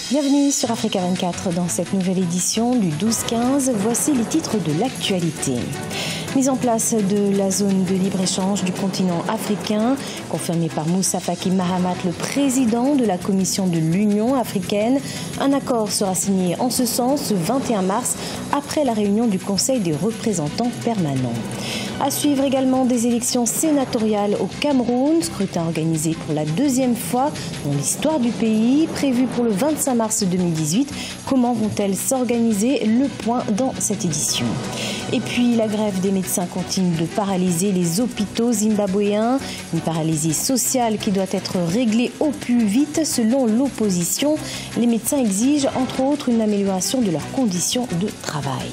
Bienvenue sur Africa 24 dans cette nouvelle édition du 12-15. Voici les titres de l'actualité. Mise en place de la zone de libre-échange du continent africain, confirmée par Moussa Faki Mahamat, le président de la Commission de l'Union africaine. Un accord sera signé en ce sens le 21 mars, après la réunion du Conseil des représentants permanents. À suivre également des élections sénatoriales au Cameroun, scrutin organisé pour la deuxième fois dans l'histoire du pays, prévu pour le 25 mars 2018. Comment vont-elles s'organiser? Le point dans cette édition. Et puis la grève des médecins continue de paralyser les hôpitaux zimbabwéens. Une paralysie sociale qui doit être réglée au plus vite selon l'opposition. Les médecins exigent entre autres une amélioration de leurs conditions de travail.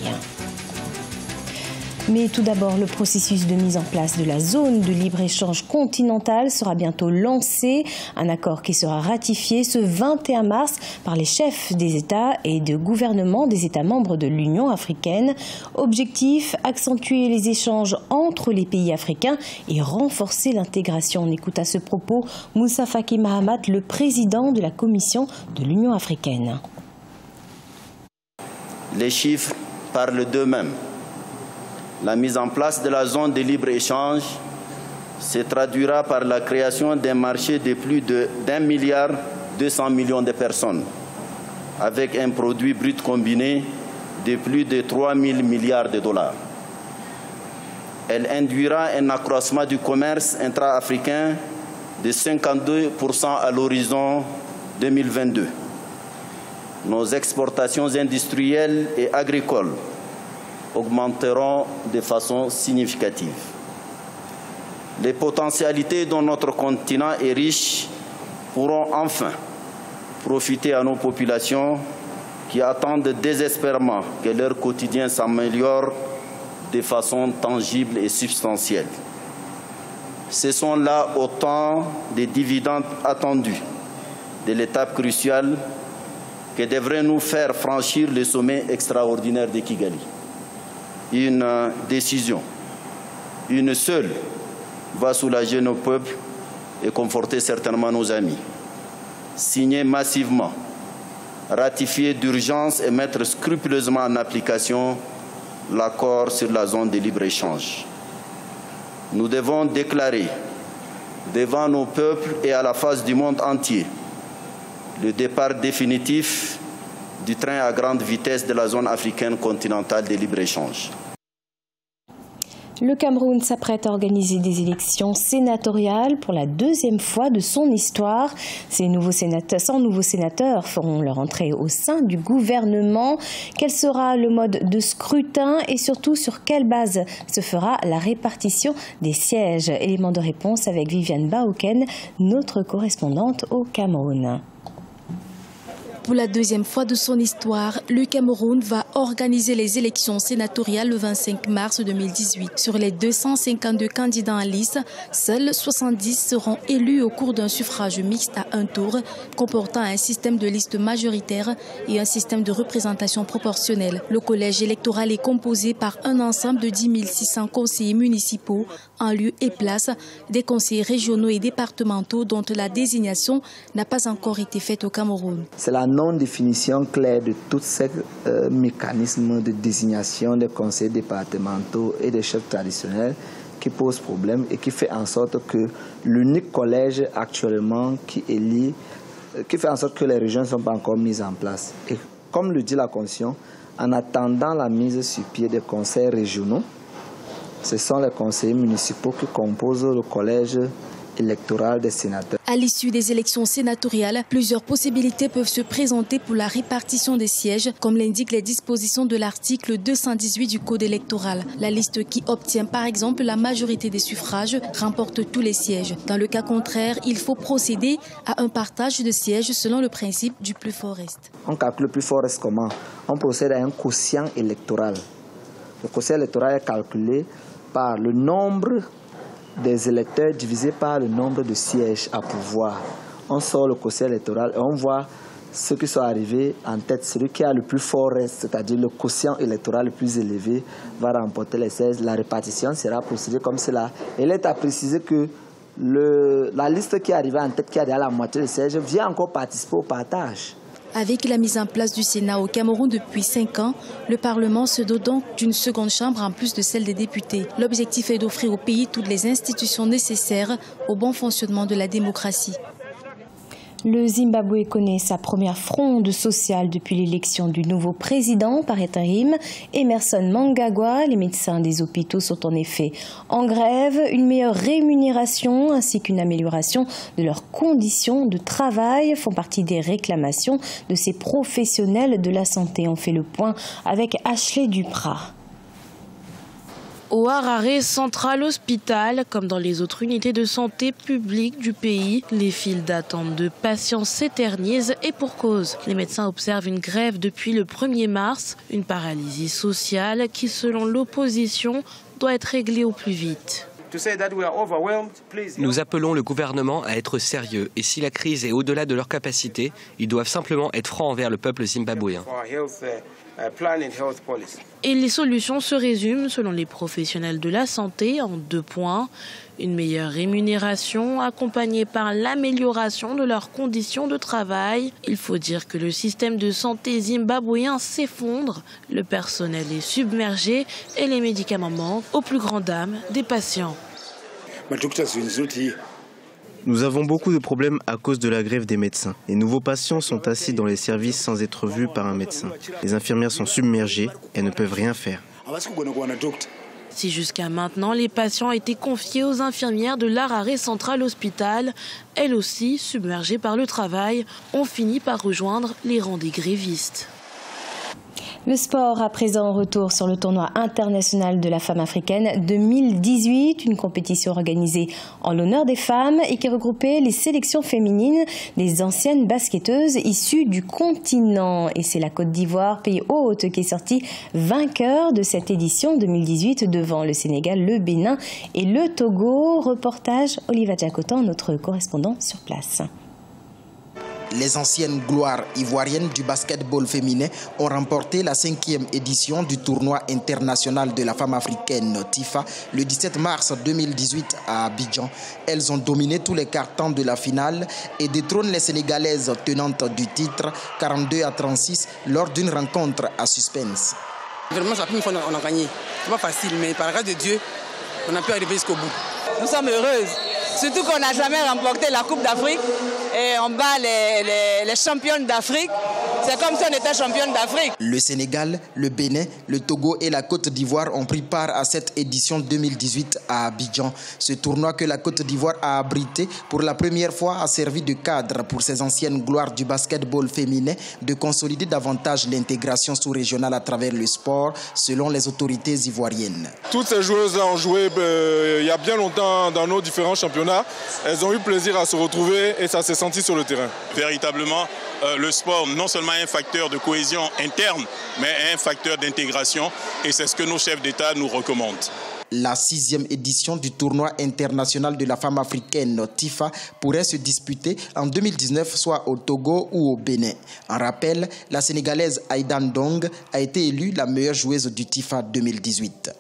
Mais tout d'abord, le processus de mise en place de la zone de libre-échange continentale sera bientôt lancé. Un accord qui sera ratifié ce 21 mars par les chefs des États et de gouvernements des États membres de l'Union africaine. Objectif, accentuer les échanges entre les pays africains et renforcer l'intégration. On écoute à ce propos Moussa Faki Mahamat, le président de la Commission de l'Union africaine. Les chiffres parlent d'eux-mêmes. La mise en place de la zone de libre-échange se traduira par la création d'un marché de plus d'1,2 milliard de personnes, avec un produit brut combiné de plus de 3 000 milliards de dollars. Elle induira un accroissement du commerce intra-africain de 52% à l'horizon 2022. Nos exportations industrielles et agricoles augmenteront de façon significative. Les potentialités dont notre continent est riche pourront enfin profiter à nos populations qui attendent désespérément que leur quotidien s'améliore de façon tangible et substantielle. Ce sont là autant de dividendes attendus de l'étape cruciale que devrait nous faire franchir le sommet extraordinaire de Kigali. Une décision, une seule, va soulager nos peuples et conforter certainement nos amis. Signer massivement, ratifier d'urgence et mettre scrupuleusement en application l'accord sur la zone de libre-échange. Nous devons déclarer devant nos peuples et à la face du monde entier le départ définitif du train à grande vitesse de la zone africaine continentale de libre-échange. Le Cameroun s'apprête à organiser des élections sénatoriales pour la deuxième fois de son histoire. 100 nouveaux sénateurs feront leur entrée au sein du gouvernement. Quel sera le mode de scrutin et surtout sur quelle base se fera la répartition des sièges? Élément de réponse avec Viviane Baoken, notre correspondante au Cameroun. Pour la deuxième fois de son histoire, le Cameroun va organiser les élections sénatoriales le 25 mars 2018. Sur les 252 candidats en lice, seuls 70 seront élus au cours d'un suffrage mixte à un tour, comportant un système de liste majoritaire et un système de représentation proportionnelle. Le collège électoral est composé par un ensemble de 10 600 conseillers municipaux en lieu et place des conseillers régionaux et départementaux dont la désignation n'a pas encore été faite au Cameroun. C'est la non-définition claire de tous ces mécanismes de désignation des conseils départementaux et des chefs traditionnels qui pose problème et qui fait en sorte que l'unique collège actuellement qui élit, qui fait en sorte que les régions ne sont pas encore mises en place. Et comme le dit la Constitution, en attendant la mise sur pied des conseils régionaux, ce sont les conseillers municipaux qui composent le collège électoral des sénateurs. À l'issue des élections sénatoriales, plusieurs possibilités peuvent se présenter pour la répartition des sièges, comme l'indiquent les dispositions de l'article 218 du Code électoral. La liste qui obtient par exemple la majorité des suffrages remporte tous les sièges. Dans le cas contraire, il faut procéder à un partage de sièges selon le principe du plus fort reste. On calcule le plus fort reste comment? On procède à un quotient électoral. Le quotient électoral est calculé par le nombre des électeurs divisé par le nombre de sièges à pouvoir. On sort le quotient électoral et on voit ceux qui sont arrivés en tête. Celui qui a le plus fort reste, c'est-à-dire le quotient électoral le plus élevé, va remporter les sièges. La répartition sera procédée comme cela. Il est à préciser que la liste qui est arrivée en tête, qui a déjà la moitié des sièges, vient encore participer au partage. Avec la mise en place du Sénat au Cameroun depuis 5 ans, le Parlement se dote donc d'une seconde chambre en plus de celle des députés. L'objectif est d'offrir au pays toutes les institutions nécessaires au bon fonctionnement de la démocratie. Le Zimbabwe connaît sa première fronde sociale depuis l'élection du nouveau président par intérim, Emmerson Mnangagwa. Les médecins des hôpitaux sont en effet en grève. Une meilleure rémunération ainsi qu'une amélioration de leurs conditions de travail font partie des réclamations de ces professionnels de la santé. On fait le point avec Ashley Duprat. Au Harare Central Hospital, comme dans les autres unités de santé publiques du pays, les files d'attente de patients s'éternisent et pour cause. Les médecins observent une grève depuis le 1er mars, une paralysie sociale qui, selon l'opposition, doit être réglée au plus vite. Nous appelons le gouvernement à être sérieux et si la crise est au-delà de leurs capacités, ils doivent simplement être francs envers le peuple zimbabwéen. Et les solutions se résument, selon les professionnels de la santé, en 2 points. Une meilleure rémunération accompagnée par l'amélioration de leurs conditions de travail. Il faut dire que le système de santé zimbabwéen s'effondre, le personnel est submergé et les médicaments manquent aux plus grandes dames des patients. Nous avons beaucoup de problèmes à cause de la grève des médecins. Les nouveaux patients sont assis dans les services sans être vus par un médecin. Les infirmières sont submergées et ne peuvent rien faire. Si jusqu'à maintenant, les patients étaient confiés aux infirmières de l'Harare Central Hospital, elles aussi, submergées par le travail, ont fini par rejoindre les rangs des grévistes. Le sport, à présent, retour sur le tournoi international de la femme africaine 2018, une compétition organisée en l'honneur des femmes et qui regroupait les sélections féminines des anciennes basketteuses issues du continent. Et c'est la Côte d'Ivoire, pays hôte, qui est sortie vainqueur de cette édition 2018 devant le Sénégal, le Bénin et le Togo. Reportage Oliva Diakotan, notre correspondant sur place. Les anciennes gloires ivoiriennes du basketball féminin ont remporté la 5e édition du tournoi international de la femme africaine TIFA le 17 mars 2018 à Abidjan. Elles ont dominé tous les cartons de la finale et détrônent les Sénégalaises tenantes du titre 42-36 lors d'une rencontre à suspense. Vraiment, c'est la première fois qu'on a gagné. C'est pas facile, mais par la grâce de Dieu, on a pu arriver jusqu'au bout. Nous sommes heureuses. Surtout qu'on n'a jamais remporté la Coupe d'Afrique et on bat les championnes d'Afrique. C'est comme si on était championne d'Afrique. Le Sénégal, le Bénin, le Togo et la Côte d'Ivoire ont pris part à cette édition 2018 à Abidjan. Ce tournoi que la Côte d'Ivoire a abrité pour la première fois a servi de cadre pour ces anciennes gloires du basketball féminin de consolider davantage l'intégration sous-régionale à travers le sport, selon les autorités ivoiriennes. Toutes ces joueuses ont joué il y a bien longtemps dans nos différents championnats. Elles ont eu plaisir à se retrouver et ça s'est senti sur le terrain. Véritablement, le sport, non seulement un facteur de cohésion interne, mais un facteur d'intégration et c'est ce que nos chefs d'État nous recommandent. La 6e édition du tournoi international de la femme africaine TIFA pourrait se disputer en 2019, soit au Togo ou au Bénin. En rappel, la Sénégalaise Aïda Ndong a été élue la meilleure joueuse du TIFA 2018.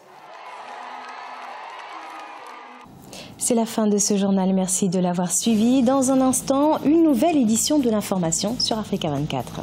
C'est la fin de ce journal. Merci de l'avoir suivi. Dans un instant, une nouvelle édition de l'information sur Africa 24.